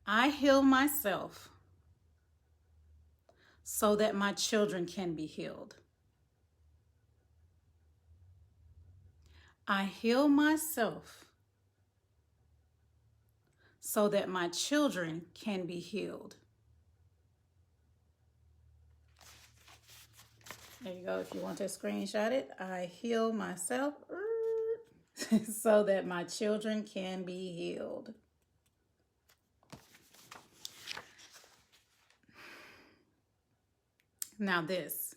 I heal myself so that my children can be healed. I heal myself so that my children can be healed. There you go. If you want to screenshot it, I heal myself so that my children can be healed. Now this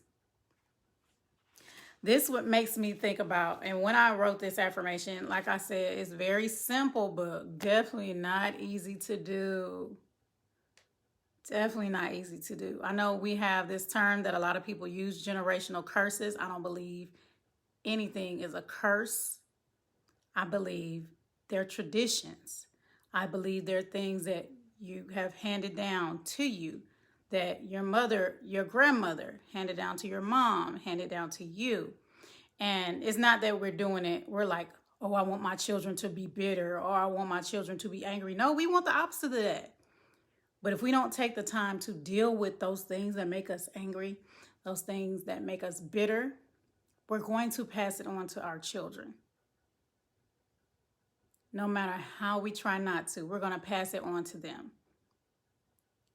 what makes me think about, and when I wrote this affirmation, like I said, it's very simple, but definitely not easy to do. Definitely not easy to do. I know we have this term that a lot of people use, generational curses. I don't believe anything is a curse. I believe they're traditions. I believe they're things that you have handed down to you, that your mother, your grandmother handed down to your mom, handed down to you. And it's not that we're doing it, we're like, oh, I want my children to be bitter, or I want my children to be angry. No, we want the opposite of that. But if we don't take the time to deal with those things that make us angry, those things that make us bitter, we're going to pass it on to our children. No matter how we try not to, we're going to pass it on to them.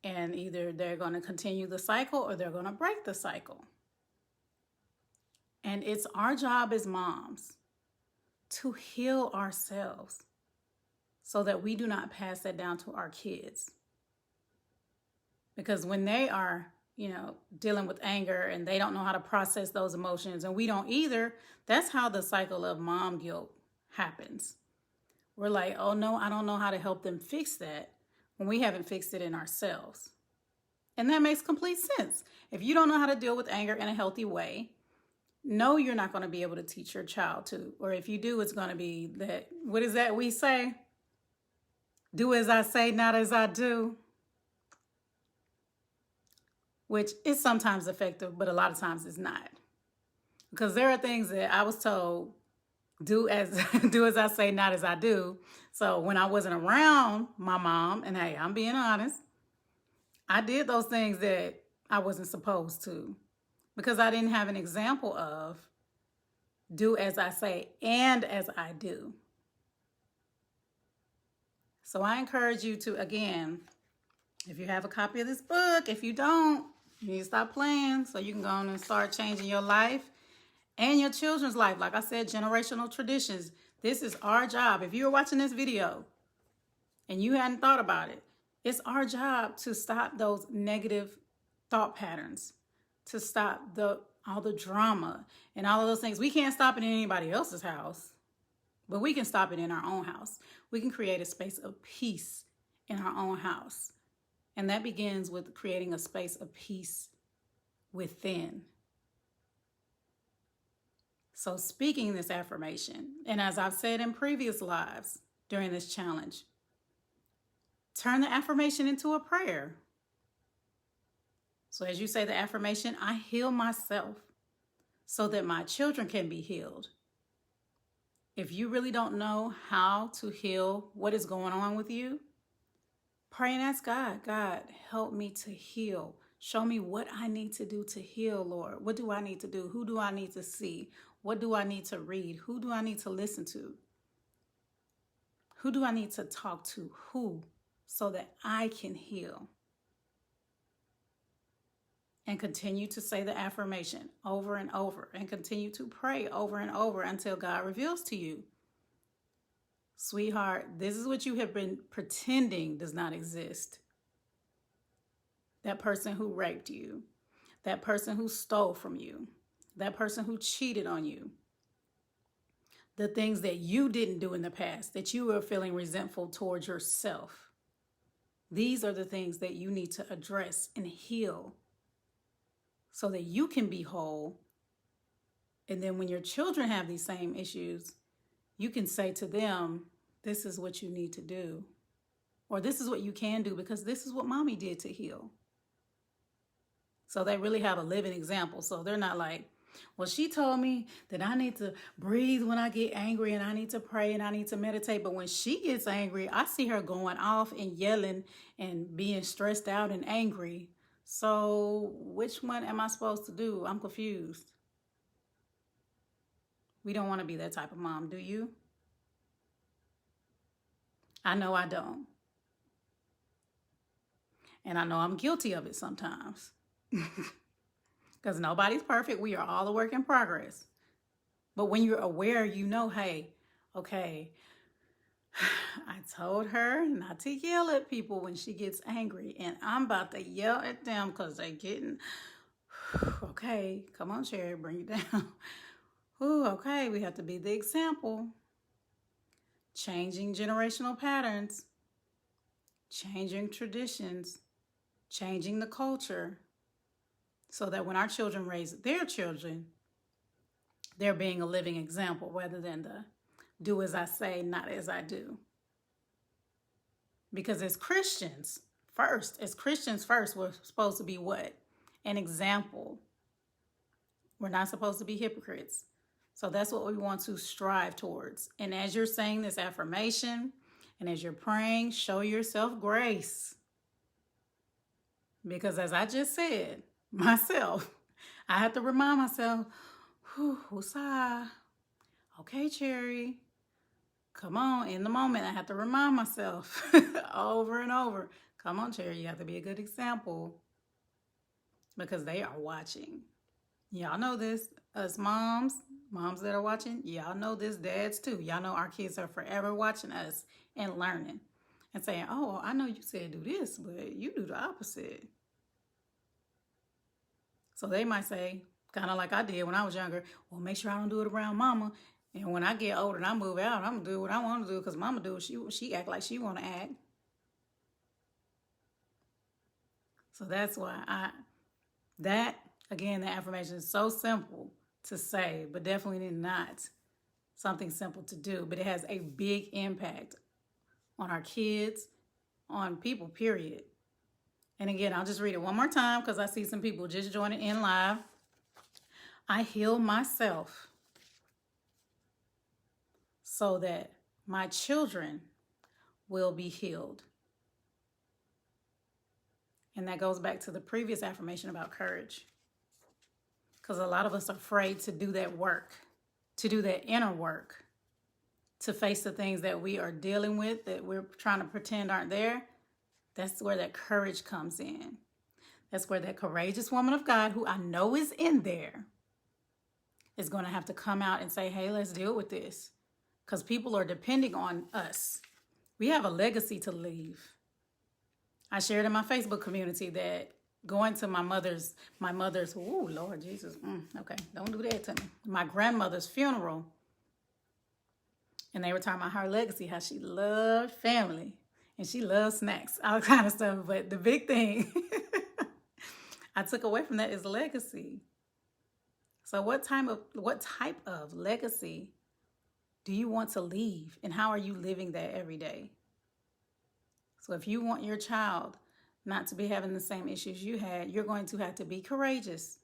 And either they're going to continue the cycle or they're going to break the cycle. And it's our job as moms to heal ourselves so that we do not pass that down to our kids. Because when they are, dealing with anger and they don't know how to process those emotions, and we don't either, that's how the cycle of mom guilt happens. We're like, oh no, I don't know how to help them fix that, when we haven't fixed it in ourselves. And that makes complete sense. If you don't know how to deal with anger in a healthy way, no, you're not going to be able to teach your child to. Or if you do, it's going to be that, what is that we say? Do as I say, not as I do. Which is sometimes effective, but a lot of times it's not. Because there are things that I was told, do as I say, not as I do. So when I wasn't around my mom, and hey, I'm being honest, I did those things that I wasn't supposed to, because I didn't have an example of do as I say and as I do. So I encourage you to, again, if you have a copy of this book, if you don't, you need to stop playing so you can go on and start changing your life and your children's life. Like I said, generational traditions. This is our job. If you're watching this video and you hadn't thought about it, it's our job to stop those negative thought patterns, to stop all the drama and all of those things. We can't stop it in anybody else's house, but we can stop it in our own house. We can create a space of peace in our own house. And that begins with creating a space of peace within. So speaking this affirmation, and as I've said in previous lives during this challenge, turn the affirmation into a prayer. So as you say the affirmation, I heal myself so that my children can be healed. If you really don't know how to heal what is going on with you, pray and ask God, God, help me to heal. Show me what I need to do to heal, Lord. What do I need to do? Who do I need to see? What do I need to read? Who do I need to listen to? Who do I need to talk to? Who? So that I can heal. And continue to say the affirmation over and over, and continue to pray over and over until God reveals to you, sweetheart, this is what you have been pretending does not exist. That person who raped you, that person who stole from you, that person who cheated on you, the things that you didn't do in the past, that you were feeling resentful towards yourself. These are the things that you need to address and heal so that you can be whole. And then when your children have these same issues, you can say to them, this is what you need to do. Or this is what you can do because this is what mommy did to heal. So they really have a living example. So they're not like, Well, she told me that I need to breathe when I get angry and I need to pray and I need to meditate. But when she gets angry, I see her going off and yelling and being stressed out and angry. So which one am I supposed to do? I'm confused. We don't want to be that type of mom, do you? I know I don't. And I know I'm guilty of it sometimes. Because nobody's perfect. We are all a work in progress. But when you're aware, you know, hey, okay, I told her not to yell at people when she gets angry. And I'm about to yell at them because they're getting, okay, come on, Cherry, bring it down. Ooh, okay, we have to be the example. Changing generational patterns, changing traditions, changing the culture, so that when our children raise their children, they're being a living example rather than the do as I say, not as I do. Because as Christians first, we're supposed to be what? An example. We're not supposed to be hypocrites. So that's what we want to strive towards. And as you're saying this affirmation and as you're praying, show yourself grace. Because as I just said, myself, I have to remind myself, woosah. Okay, Cherry, come on. In the moment, I have to remind myself over and over. Come on, Cherry, you have to be a good example because they are watching. Y'all know this. Us moms that are watching, y'all know this. Dads too. Y'all know our kids are forever watching us and learning and saying, oh, I know you said do this, but you do the opposite. So they might say, kind of like I did when I was younger, well, make sure I don't do it around mama. And when I get older and I move out, I'm going to do what I want to do because mama do it. She act like she want to act. So that's why again, the affirmation is so simple to say, but definitely not something simple to do. But it has a big impact on our kids, on people, period. And again, I'll just read it one more time because I see some people just joining in live. I heal myself so that my children will be healed. And that goes back to the previous affirmation about courage. Because a lot of us are afraid to do that work, to do that inner work, to face the things that we are dealing with, that we're trying to pretend aren't there. That's where that courage comes in. That's where that courageous woman of God, who I know is in there, is going to have to come out and say, hey, let's deal with this. Because people are depending on us. We have a legacy to leave. I shared in my Facebook community that going to my mother's, oh, Lord Jesus, okay, don't do that to me. My grandmother's funeral. And they were talking about her legacy, how she loved family. And she loves snacks, all kind of stuff. But the big thing I took away from that is legacy. So what type of legacy do you want to leave? And how are you living that every day? So if you want your child not to be having the same issues you had, you're going to have to be courageous.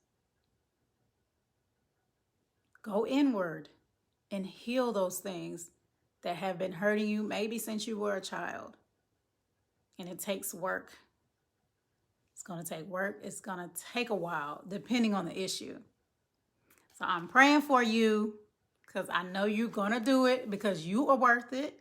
Go inward and heal those things that have been hurting you maybe since you were a child. And it takes work. It's going to take work. It's going to take a while, depending on the issue. So I'm praying for you because I know you're going to do it because you are worth it,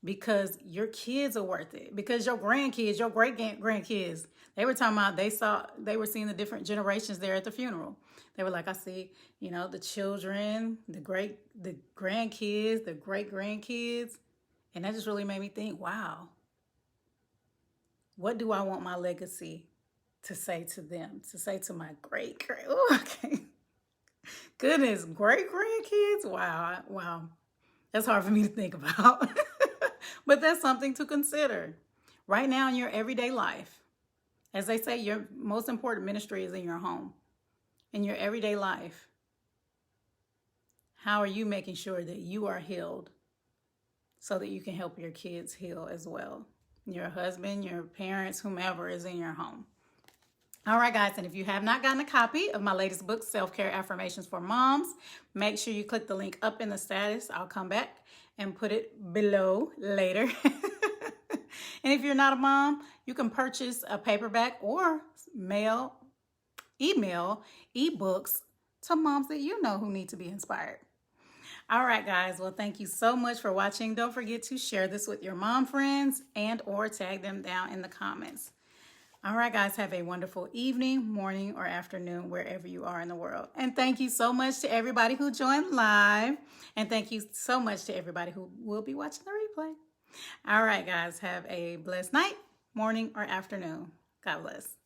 because your kids are worth it, because your grandkids, your great-grandkids, they were talking about they were seeing the different generations there at the funeral. They were like, I see, the children, the grandkids, the great-grandkids. And that just really made me think, wow. What do I want my legacy to say to them? To say to my goodness, great-grandkids? Wow. That's hard for me to think about. But that's something to consider. Right now in your everyday life, as they say, your most important ministry is in your home. In your everyday life, how are you making sure that you are healed so that you can help your kids heal as well? Your husband, your parents, whomever is in your home. All right, guys, and if you have not gotten a copy of my latest book, Self-Care Affirmations for Moms, make sure you click the link up in the status. I'll come back and put it below later. And if you're not a mom, you can purchase a paperback or email ebooks to moms that you know who need to be inspired. All right, guys. Well, thank you so much for watching. Don't forget to share this with your mom friends and or tag them down in the comments. All right, guys, have a wonderful evening, morning, or afternoon, wherever you are in the world. And thank you so much to everybody who joined live. And thank you so much to everybody who will be watching the replay. All right, guys, have a blessed night, morning, or afternoon. God bless.